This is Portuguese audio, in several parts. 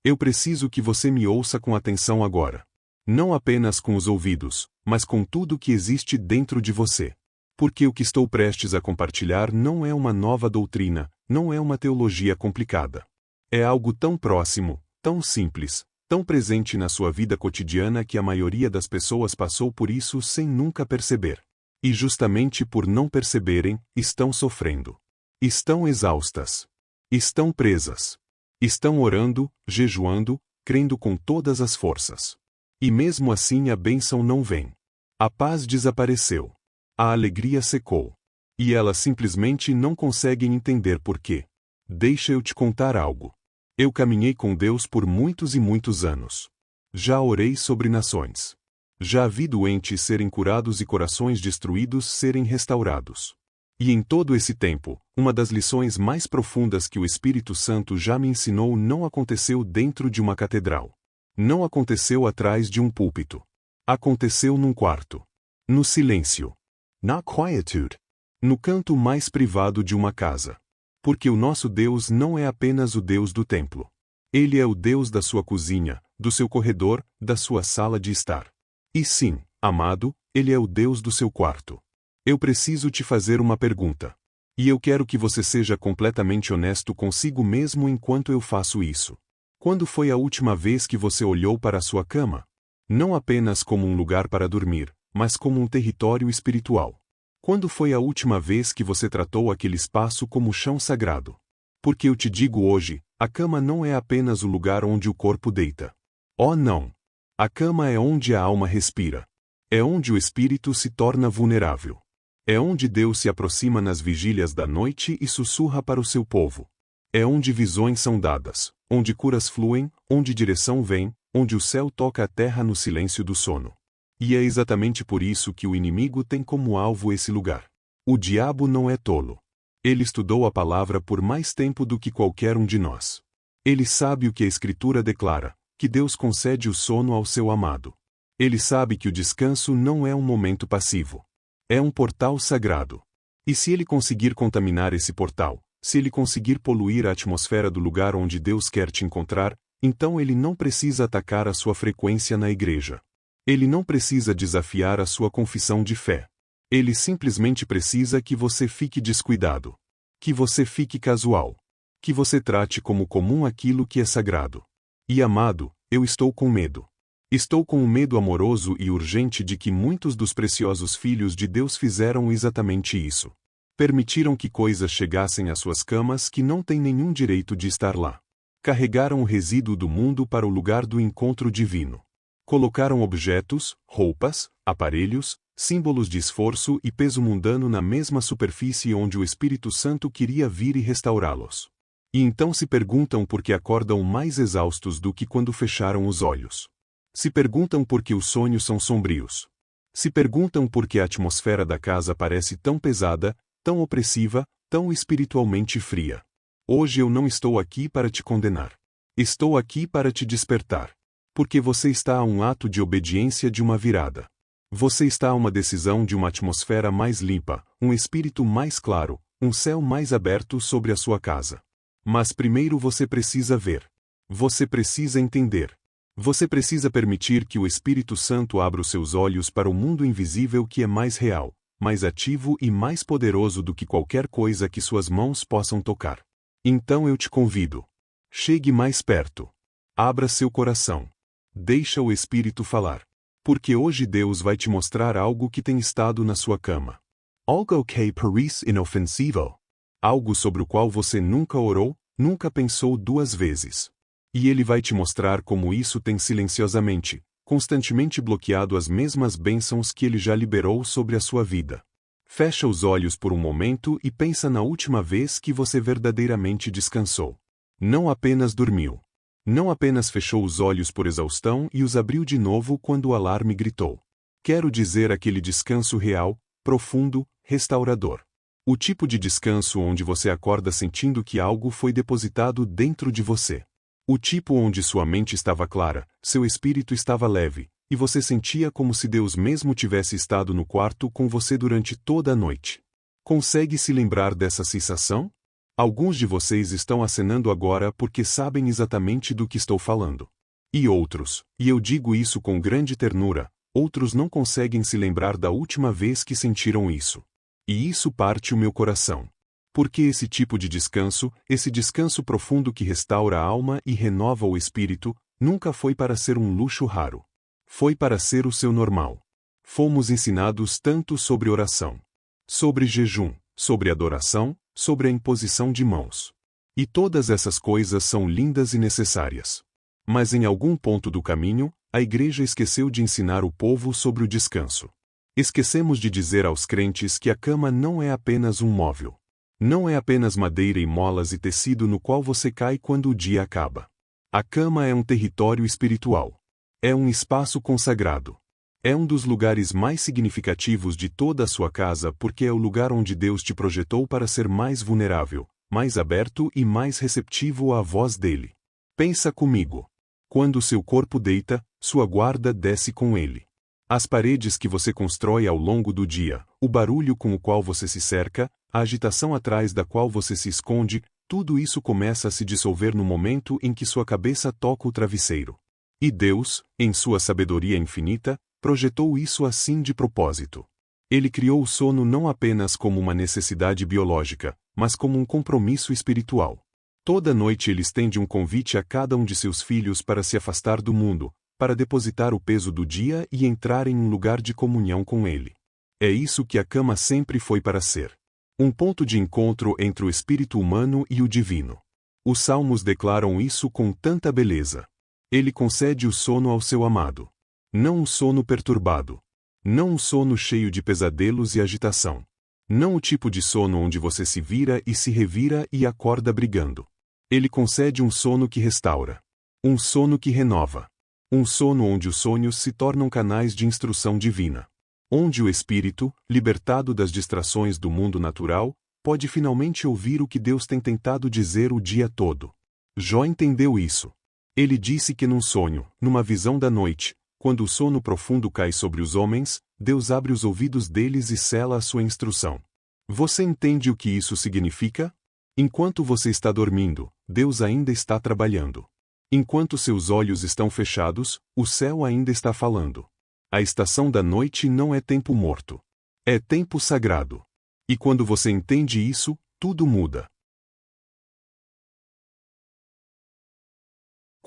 Eu preciso que você me ouça com atenção agora. Não apenas com os ouvidos, mas com tudo que existe dentro de você. Porque o que estou prestes a compartilhar não é uma nova doutrina, não é uma teologia complicada. É algo tão próximo, tão simples, tão presente na sua vida cotidiana que a maioria das pessoas passou por isso sem nunca perceber. E justamente por não perceberem, estão sofrendo. Estão exaustas. Estão presas. Estão orando, jejuando, crendo com todas as forças. E mesmo assim a bênção não vem. A paz desapareceu. A alegria secou. E elas simplesmente não conseguem entender por quê. Deixa eu te contar algo. Eu caminhei com Deus por muitos e muitos anos. Já orei sobre nações. Já vi doentes serem curados e corações destruídos serem restaurados. E em todo esse tempo, uma das lições mais profundas que o Espírito Santo já me ensinou não aconteceu dentro de uma catedral. Não aconteceu atrás de um púlpito. Aconteceu num quarto. No silêncio. Na quietude. No canto mais privado de uma casa. Porque o nosso Deus não é apenas o Deus do templo. Ele é o Deus da sua cozinha, do seu corredor, da sua sala de estar. E sim, amado, Ele é o Deus do seu quarto. Eu preciso te fazer uma pergunta. E eu quero que você seja completamente honesto consigo mesmo enquanto eu faço isso. Quando foi a última vez que você olhou para a sua cama? Não apenas como um lugar para dormir, mas como um território espiritual. Quando foi a última vez que você tratou aquele espaço como chão sagrado? Porque eu te digo hoje, a cama não é apenas o lugar onde o corpo deita. Oh não! A cama é onde a alma respira. É onde o espírito se torna vulnerável. É onde Deus se aproxima nas vigílias da noite e sussurra para o seu povo. É onde visões são dadas, onde curas fluem, onde direção vem, onde o céu toca a terra no silêncio do sono. E é exatamente por isso que o inimigo tem como alvo esse lugar. O diabo não é tolo. Ele estudou a palavra por mais tempo do que qualquer um de nós. Ele sabe o que a Escritura declara, que Deus concede o sono ao seu amado. Ele sabe que o descanso não é um momento passivo. É um portal sagrado. E se ele conseguir contaminar esse portal, se ele conseguir poluir a atmosfera do lugar onde Deus quer te encontrar, então ele não precisa atacar a sua frequência na igreja. Ele não precisa desafiar a sua confissão de fé. Ele simplesmente precisa que você fique descuidado. Que você fique casual. Que você trate como comum aquilo que é sagrado. E amado, eu estou com medo. Estou com um medo amoroso e urgente de que muitos dos preciosos filhos de Deus fizeram exatamente isso. Permitiram que coisas chegassem às suas camas que não têm nenhum direito de estar lá. Carregaram o resíduo do mundo para o lugar do encontro divino. Colocaram objetos, roupas, aparelhos, símbolos de esforço e peso mundano na mesma superfície onde o Espírito Santo queria vir e restaurá-los. E então se perguntam por que acordam mais exaustos do que quando fecharam os olhos. Se perguntam por que os sonhos são sombrios. Se perguntam por que a atmosfera da casa parece tão pesada, tão opressiva, tão espiritualmente fria. Hoje eu não estou aqui para te condenar. Estou aqui para te despertar. Porque você está a um ato de obediência de uma virada. Você está a uma decisão de uma atmosfera mais limpa, um espírito mais claro, um céu mais aberto sobre a sua casa. Mas primeiro você precisa ver. Você precisa entender. Você precisa permitir que o Espírito Santo abra os seus olhos para o mundo invisível que é mais real, mais ativo e mais poderoso do que qualquer coisa que suas mãos possam tocar. Então eu te convido. Chegue mais perto. Abra seu coração. Deixa o Espírito falar. Porque hoje Deus vai te mostrar algo que tem estado na sua cama. Algo que parece inofensivo. Algo sobre o qual você nunca orou, nunca pensou duas vezes. E Ele vai te mostrar como isso tem silenciosamente, constantemente bloqueado as mesmas bênçãos que Ele já liberou sobre a sua vida. Fecha os olhos por um momento e pensa na última vez que você verdadeiramente descansou. Não apenas dormiu. Não apenas fechou os olhos por exaustão e os abriu de novo quando o alarme gritou. Quero dizer aquele descanso real, profundo, restaurador. O tipo de descanso onde você acorda sentindo que algo foi depositado dentro de você. O tipo onde sua mente estava clara, seu espírito estava leve, e você sentia como se Deus mesmo tivesse estado no quarto com você durante toda a noite. Consegue se lembrar dessa sensação? Alguns de vocês estão acenando agora porque sabem exatamente do que estou falando. E outros, e eu digo isso com grande ternura, outros não conseguem se lembrar da última vez que sentiram isso. E isso parte o meu coração. Porque esse tipo de descanso, esse descanso profundo que restaura a alma e renova o espírito, nunca foi para ser um luxo raro. Foi para ser o seu normal. Fomos ensinados tanto sobre oração, sobre jejum, sobre adoração, sobre a imposição de mãos. E todas essas coisas são lindas e necessárias. Mas em algum ponto do caminho, a igreja esqueceu de ensinar o povo sobre o descanso. Esquecemos de dizer aos crentes que a cama não é apenas um móvel. Não é apenas madeira e molas e tecido no qual você cai quando o dia acaba. A cama é um território espiritual. É um espaço consagrado. É um dos lugares mais significativos de toda a sua casa porque é o lugar onde Deus te projetou para ser mais vulnerável, mais aberto e mais receptivo à voz dele. Pensa comigo. Quando o seu corpo deita, sua guarda desce com ele. As paredes que você constrói ao longo do dia, o barulho com o qual você se cerca, a agitação atrás da qual você se esconde, tudo isso começa a se dissolver no momento em que sua cabeça toca o travesseiro. E Deus, em sua sabedoria infinita, projetou isso assim de propósito. Ele criou o sono não apenas como uma necessidade biológica, mas como um compromisso espiritual. Toda noite ele estende um convite a cada um de seus filhos para se afastar do mundo, para depositar o peso do dia e entrar em um lugar de comunhão com ele. É isso que a cama sempre foi para ser. Um ponto de encontro entre o espírito humano e o divino. Os salmos declaram isso com tanta beleza. Ele concede o sono ao seu amado. Não um sono perturbado. Não um sono cheio de pesadelos e agitação. Não o tipo de sono onde você se vira e se revira e acorda brigando. Ele concede um sono que restaura. Um sono que renova. Um sono onde os sonhos se tornam canais de instrução divina. Onde o espírito, libertado das distrações do mundo natural, pode finalmente ouvir o que Deus tem tentado dizer o dia todo. Jó entendeu isso. Ele disse que num sonho, numa visão da noite, quando o sono profundo cai sobre os homens, Deus abre os ouvidos deles e sela a sua instrução. Você entende o que isso significa? Enquanto você está dormindo, Deus ainda está trabalhando. Enquanto seus olhos estão fechados, o céu ainda está falando. A estação da noite não é tempo morto. É tempo sagrado. E quando você entende isso, tudo muda.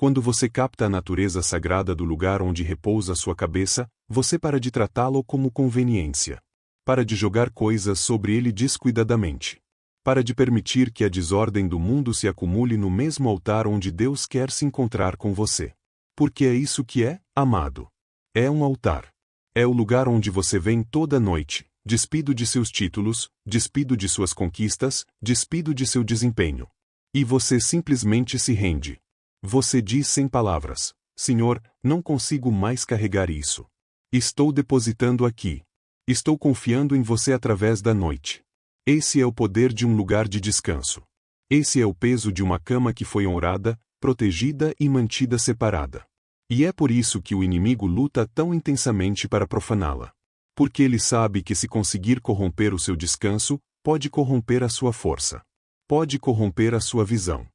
Quando você capta a natureza sagrada do lugar onde repousa sua cabeça, você para de tratá-lo como conveniência. Para de jogar coisas sobre ele descuidadamente. Para de permitir que a desordem do mundo se acumule no mesmo altar onde Deus quer se encontrar com você. Porque é isso que é, amado. É um altar. É o lugar onde você vem toda noite, despido de seus títulos, despido de suas conquistas, despido de seu desempenho. E você simplesmente se rende. Você diz sem palavras: Senhor, não consigo mais carregar isso. Estou depositando aqui. Estou confiando em você através da noite. Esse é o poder de um lugar de descanso. Esse é o peso de uma cama que foi honrada, protegida e mantida separada. E é por isso que o inimigo luta tão intensamente para profaná-la. Porque ele sabe que se conseguir corromper o seu descanso, pode corromper a sua força. Pode corromper a sua visão.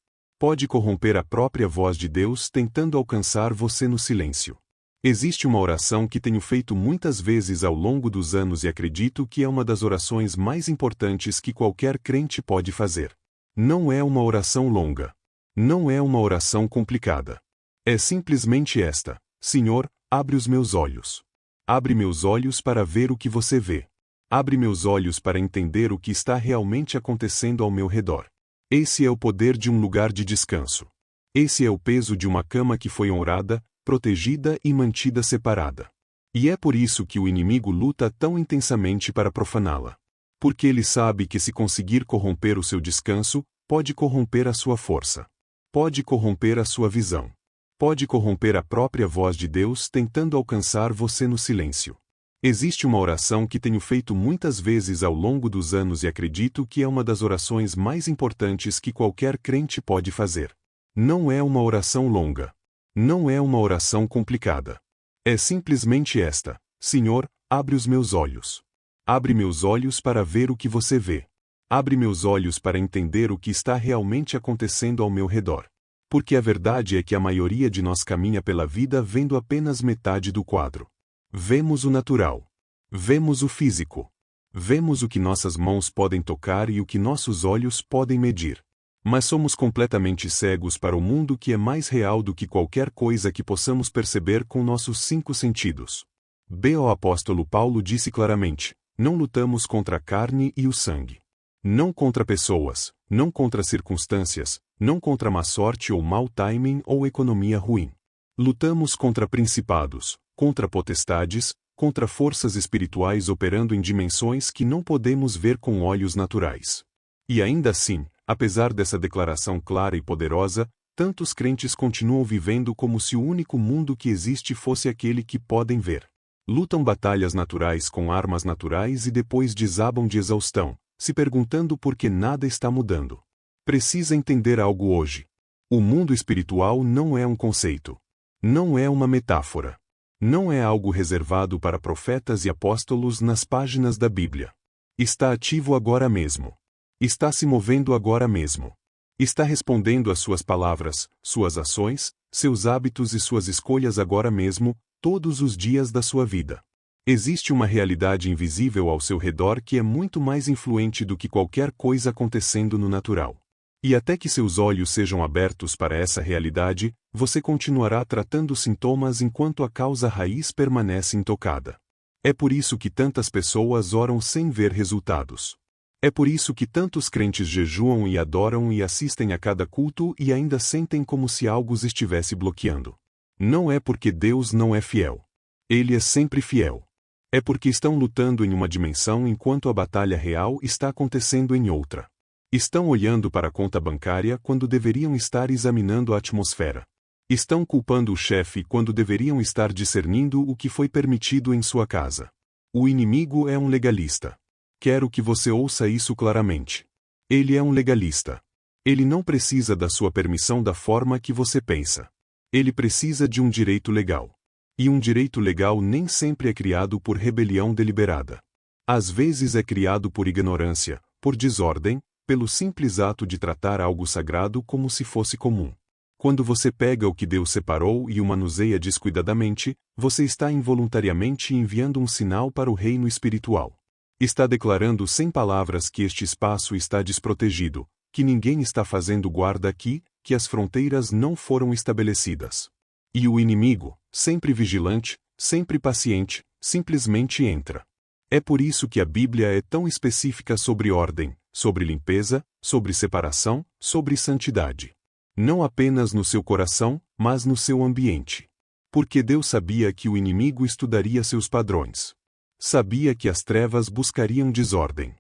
Pode corromper a própria voz de Deus tentando alcançar você no silêncio. Existe uma oração que tenho feito muitas vezes ao longo dos anos e acredito que é uma das orações mais importantes que qualquer crente pode fazer. Não é uma oração longa. Não é uma oração complicada. É simplesmente esta: Senhor, abre os meus olhos. Abre meus olhos para ver o que você vê. Abre meus olhos para entender o que está realmente acontecendo ao meu redor. Esse é o poder de um lugar de descanso. Esse é o peso de uma cama que foi honrada, protegida e mantida separada. E é por isso que o inimigo luta tão intensamente para profaná-la. Porque ele sabe que se conseguir corromper o seu descanso, pode corromper a sua força. Pode corromper a sua visão. Pode corromper a própria voz de Deus tentando alcançar você no silêncio. Existe uma oração que tenho feito muitas vezes ao longo dos anos e acredito que é uma das orações mais importantes que qualquer crente pode fazer. Não é uma oração longa. Não é uma oração complicada. É simplesmente esta: Senhor, abre os meus olhos. Abre meus olhos para ver o que você vê. Abre meus olhos para entender o que está realmente acontecendo ao meu redor. Porque a verdade é que a maioria de nós caminha pela vida vendo apenas metade do quadro. Vemos o natural. Vemos o físico. Vemos o que nossas mãos podem tocar e o que nossos olhos podem medir. Mas somos completamente cegos para o mundo que é mais real do que qualquer coisa que possamos perceber com nossos 5 sentidos. O apóstolo Paulo disse claramente: não lutamos contra a carne e o sangue. Não contra pessoas, não contra circunstâncias, não contra má sorte ou mau timing ou economia ruim. Lutamos contra principados, contra potestades, contra forças espirituais operando em dimensões que não podemos ver com olhos naturais. E ainda assim, apesar dessa declaração clara e poderosa, tantos crentes continuam vivendo como se o único mundo que existe fosse aquele que podem ver. Lutam batalhas naturais com armas naturais e depois desabam de exaustão, se perguntando por que nada está mudando. Precisa entender algo hoje. O mundo espiritual não é um conceito. Não é uma metáfora. Não é algo reservado para profetas e apóstolos nas páginas da Bíblia. Está ativo agora mesmo. Está se movendo agora mesmo. Está respondendo às suas palavras, suas ações, seus hábitos e suas escolhas agora mesmo, todos os dias da sua vida. Existe uma realidade invisível ao seu redor que é muito mais influente do que qualquer coisa acontecendo no natural. E até que seus olhos sejam abertos para essa realidade, você continuará tratando sintomas enquanto a causa raiz permanece intocada. É por isso que tantas pessoas oram sem ver resultados. É por isso que tantos crentes jejuam e adoram e assistem a cada culto e ainda sentem como se algo os estivesse bloqueando. Não é porque Deus não é fiel. Ele é sempre fiel. É porque estão lutando em uma dimensão enquanto a batalha real está acontecendo em outra. Estão olhando para a conta bancária quando deveriam estar examinando a atmosfera. Estão culpando o chefe quando deveriam estar discernindo o que foi permitido em sua casa. O inimigo é um legalista. Quero que você ouça isso claramente. Ele é um legalista. Ele não precisa da sua permissão da forma que você pensa. Ele precisa de um direito legal. E um direito legal nem sempre é criado por rebelião deliberada. Às vezes é criado por ignorância, por desordem, pelo simples ato de tratar algo sagrado como se fosse comum. Quando você pega o que Deus separou e o manuseia descuidadamente, você está involuntariamente enviando um sinal para o reino espiritual. Está declarando sem palavras que este espaço está desprotegido, que ninguém está fazendo guarda aqui, que as fronteiras não foram estabelecidas. E o inimigo, sempre vigilante, sempre paciente, simplesmente entra. É por isso que a Bíblia é tão específica sobre ordem, sobre limpeza, sobre separação, sobre santidade. Não apenas no seu coração, mas no seu ambiente. Porque Deus sabia que o inimigo estudaria seus padrões. Sabia que as trevas buscariam desordem.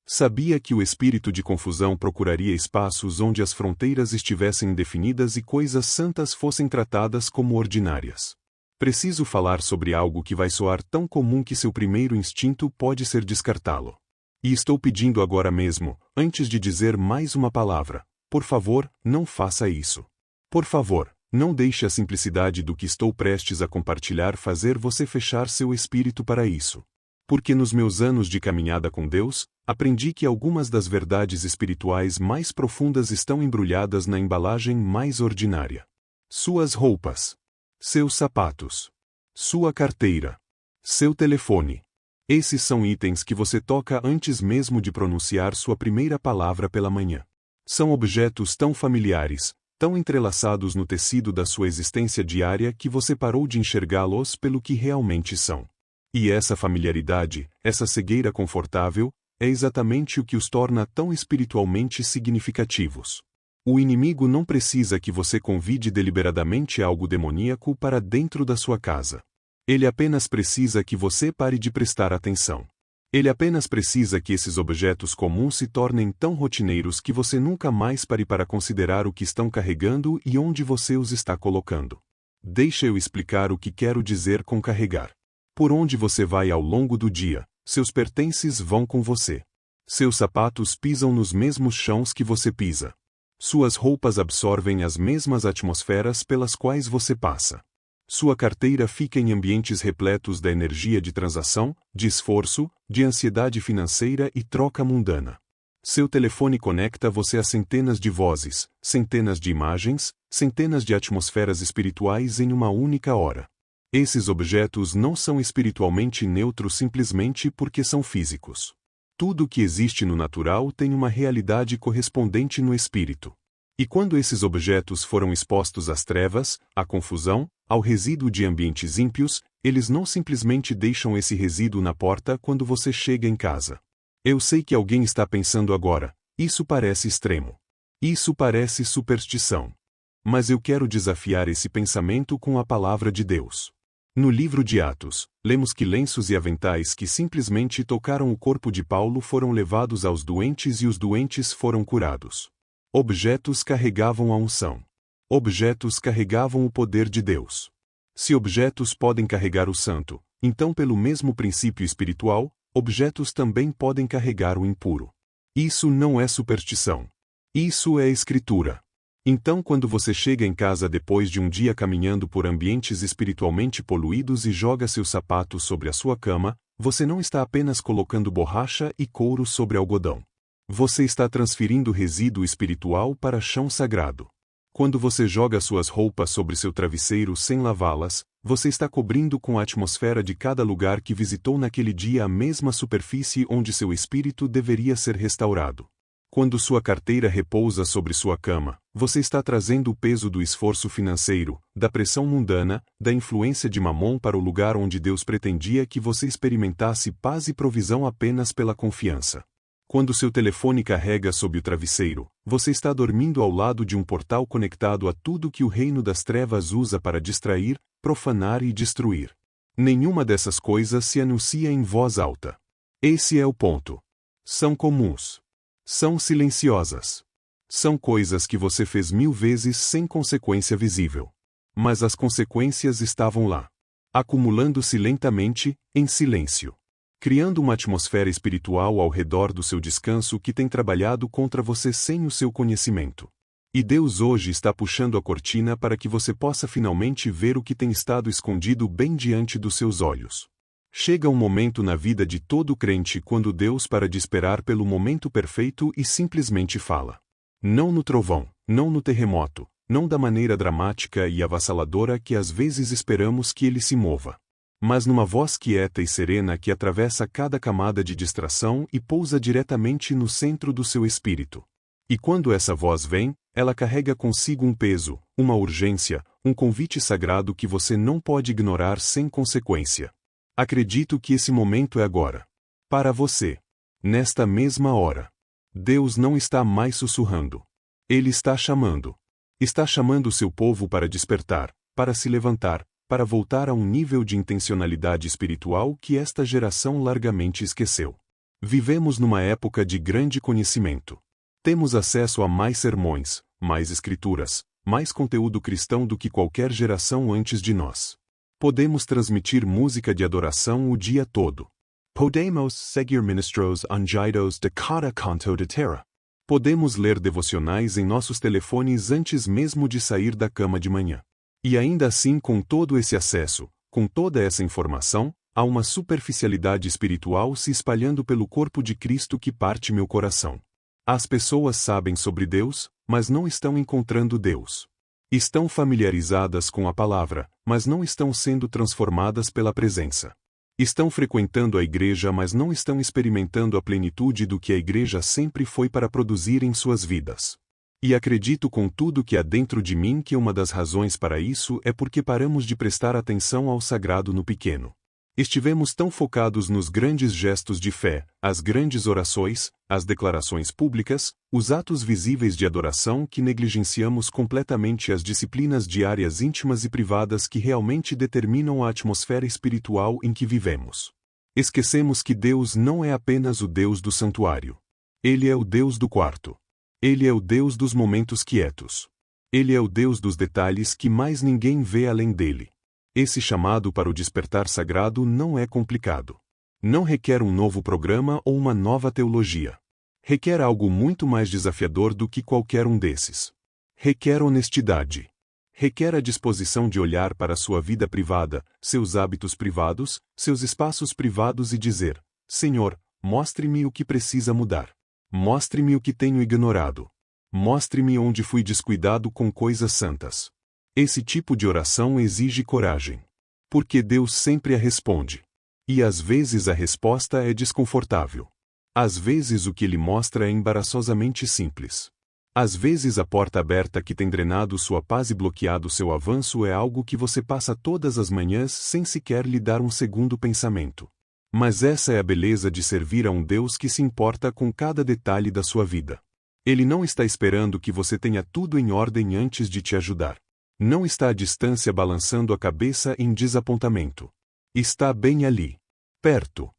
Sabia que o espírito de confusão procuraria espaços onde as fronteiras estivessem definidas e coisas santas fossem tratadas como ordinárias. Preciso falar sobre algo que vai soar tão comum que seu primeiro instinto pode ser descartá-lo. E estou pedindo agora mesmo, antes de dizer mais uma palavra, por favor, não faça isso. Por favor, não deixe a simplicidade do que estou prestes a compartilhar fazer você fechar seu espírito para isso. Porque nos meus anos de caminhada com Deus, aprendi que algumas das verdades espirituais mais profundas estão embrulhadas na embalagem mais ordinária. Suas roupas. Seus sapatos. Sua carteira. Seu telefone. Esses são itens que você toca antes mesmo de pronunciar sua primeira palavra pela manhã. São objetos tão familiares, tão entrelaçados no tecido da sua existência diária que você parou de enxergá-los pelo que realmente são. E essa familiaridade, essa cegueira confortável, é exatamente o que os torna tão espiritualmente significativos. O inimigo não precisa que você convide deliberadamente algo demoníaco para dentro da sua casa. Ele apenas precisa que você pare de prestar atenção. Ele apenas precisa que esses objetos comuns se tornem tão rotineiros que você nunca mais pare para considerar o que estão carregando e onde você os está colocando. Deixa eu explicar o que quero dizer com carregar. Por onde você vai ao longo do dia, seus pertences vão com você. Seus sapatos pisam nos mesmos chãos que você pisa. Suas roupas absorvem as mesmas atmosferas pelas quais você passa. Sua carteira fica em ambientes repletos da energia de transação, de esforço, de ansiedade financeira e troca mundana. Seu telefone conecta você a centenas de vozes, centenas de imagens, centenas de atmosferas espirituais em uma única hora. Esses objetos não são espiritualmente neutros simplesmente porque são físicos. Tudo que existe no natural tem uma realidade correspondente no espírito. E quando esses objetos foram expostos às trevas, à confusão, ao resíduo de ambientes ímpios, eles não simplesmente deixam esse resíduo na porta quando você chega em casa. Eu sei que alguém está pensando agora, isso parece extremo. Isso parece superstição. Mas eu quero desafiar esse pensamento com a palavra de Deus. No livro de Atos, lemos que lenços e aventais que simplesmente tocaram o corpo de Paulo foram levados aos doentes e os doentes foram curados. Objetos carregavam a unção. Objetos carregavam o poder de Deus. Se objetos podem carregar o santo, então pelo mesmo princípio espiritual, objetos também podem carregar o impuro. Isso não é superstição. Isso é escritura. Então quando você chega em casa depois de um dia caminhando por ambientes espiritualmente poluídos e joga seus sapatos sobre a sua cama, você não está apenas colocando borracha e couro sobre algodão. Você está transferindo resíduo espiritual para chão sagrado. Quando você joga suas roupas sobre seu travesseiro sem lavá-las, você está cobrindo com a atmosfera de cada lugar que visitou naquele dia a mesma superfície onde seu espírito deveria ser restaurado. Quando sua carteira repousa sobre sua cama, você está trazendo o peso do esforço financeiro, da pressão mundana, da influência de Mamon para o lugar onde Deus pretendia que você experimentasse paz e provisão apenas pela confiança. Quando seu telefone carrega sob o travesseiro, você está dormindo ao lado de um portal conectado a tudo que o reino das trevas usa para distrair, profanar e destruir. Nenhuma dessas coisas se anuncia em voz alta. Esse é o ponto. São comuns. São silenciosas. São coisas que você fez 1000 vezes sem consequência visível. Mas as consequências estavam lá. Acumulando-se lentamente, em silêncio. Criando uma atmosfera espiritual ao redor do seu descanso que tem trabalhado contra você sem o seu conhecimento. E Deus hoje está puxando a cortina para que você possa finalmente ver o que tem estado escondido bem diante dos seus olhos. Chega um momento na vida de todo crente quando Deus para de esperar pelo momento perfeito e simplesmente fala. Não no trovão, não no terremoto, não da maneira dramática e avassaladora que às vezes esperamos que ele se mova. Mas numa voz quieta e serena que atravessa cada camada de distração e pousa diretamente no centro do seu espírito. E quando essa voz vem, ela carrega consigo um peso, uma urgência, um convite sagrado que você não pode ignorar sem consequência. Acredito que esse momento é agora. Para você. Nesta mesma hora. Deus não está mais sussurrando. Ele está chamando. Está chamando o seu povo para despertar, para se levantar, para voltar a um nível de intencionalidade espiritual que esta geração largamente esqueceu. Vivemos numa época de grande conhecimento. Temos acesso a mais sermões, mais escrituras, mais conteúdo cristão do que qualquer geração antes de nós. Podemos transmitir música de adoração o dia todo. Podemos seguir ministros ungidos de cada canto de terra. Podemos ler devocionais em nossos telefones antes mesmo de sair da cama de manhã. E ainda assim, com todo esse acesso, com toda essa informação, há uma superficialidade espiritual se espalhando pelo corpo de Cristo que parte meu coração. As pessoas sabem sobre Deus, mas não estão encontrando Deus. Estão familiarizadas com a palavra, mas não estão sendo transformadas pela presença. Estão frequentando a igreja, mas não estão experimentando a plenitude do que a igreja sempre foi para produzir em suas vidas. E acredito com tudo que há dentro de mim que uma das razões para isso é porque paramos de prestar atenção ao sagrado no pequeno. Estivemos tão focados nos grandes gestos de fé, as grandes orações, as declarações públicas, os atos visíveis de adoração que negligenciamos completamente as disciplinas diárias íntimas e privadas que realmente determinam a atmosfera espiritual em que vivemos. Esquecemos que Deus não é apenas o Deus do santuário. Ele é o Deus do quarto. Ele é o Deus dos momentos quietos. Ele é o Deus dos detalhes que mais ninguém vê além dele. Esse chamado para o despertar sagrado não é complicado. Não requer um novo programa ou uma nova teologia. Requer algo muito mais desafiador do que qualquer um desses. Requer honestidade. Requer a disposição de olhar para sua vida privada, seus hábitos privados, seus espaços privados e dizer: Senhor, mostre-me o que precisa mudar. Mostre-me o que tenho ignorado. Mostre-me onde fui descuidado com coisas santas. Esse tipo de oração exige coragem. Porque Deus sempre a responde. E às vezes a resposta é desconfortável. Às vezes o que Ele mostra é embaraçosamente simples. Às vezes a porta aberta que tem drenado sua paz e bloqueado seu avanço é algo que você passa todas as manhãs sem sequer lhe dar um segundo pensamento. Mas essa é a beleza de servir a um Deus que se importa com cada detalhe da sua vida. Ele não está esperando que você tenha tudo em ordem antes de te ajudar. Não está à distância balançando a cabeça em desapontamento. Está bem ali. Perto.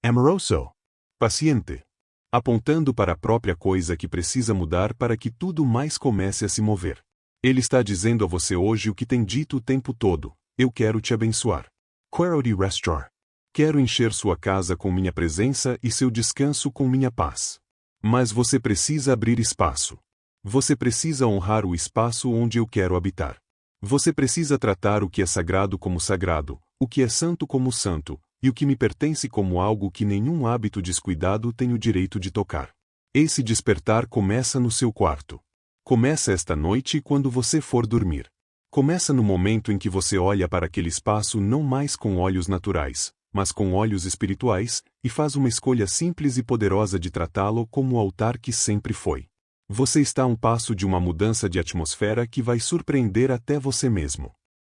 Amoroso. Paciente. Apontando para a própria coisa que precisa mudar para que tudo mais comece a se mover. Ele está dizendo a você hoje o que tem dito o tempo todo: eu quero te abençoar. Quero te restaurar. Quero encher sua casa com minha presença e seu descanso com minha paz. Mas você precisa abrir espaço. Você precisa honrar o espaço onde eu quero habitar. Você precisa tratar o que é sagrado como sagrado, o que é santo como santo, e o que me pertence como algo que nenhum hábito descuidado tem o direito de tocar. Esse despertar começa no seu quarto. Começa esta noite quando você for dormir. Começa no momento em que você olha para aquele espaço não mais com olhos naturais, mas com olhos espirituais, e faz uma escolha simples e poderosa de tratá-lo como o altar que sempre foi. Você está a um passo de uma mudança de atmosfera que vai surpreender até você mesmo.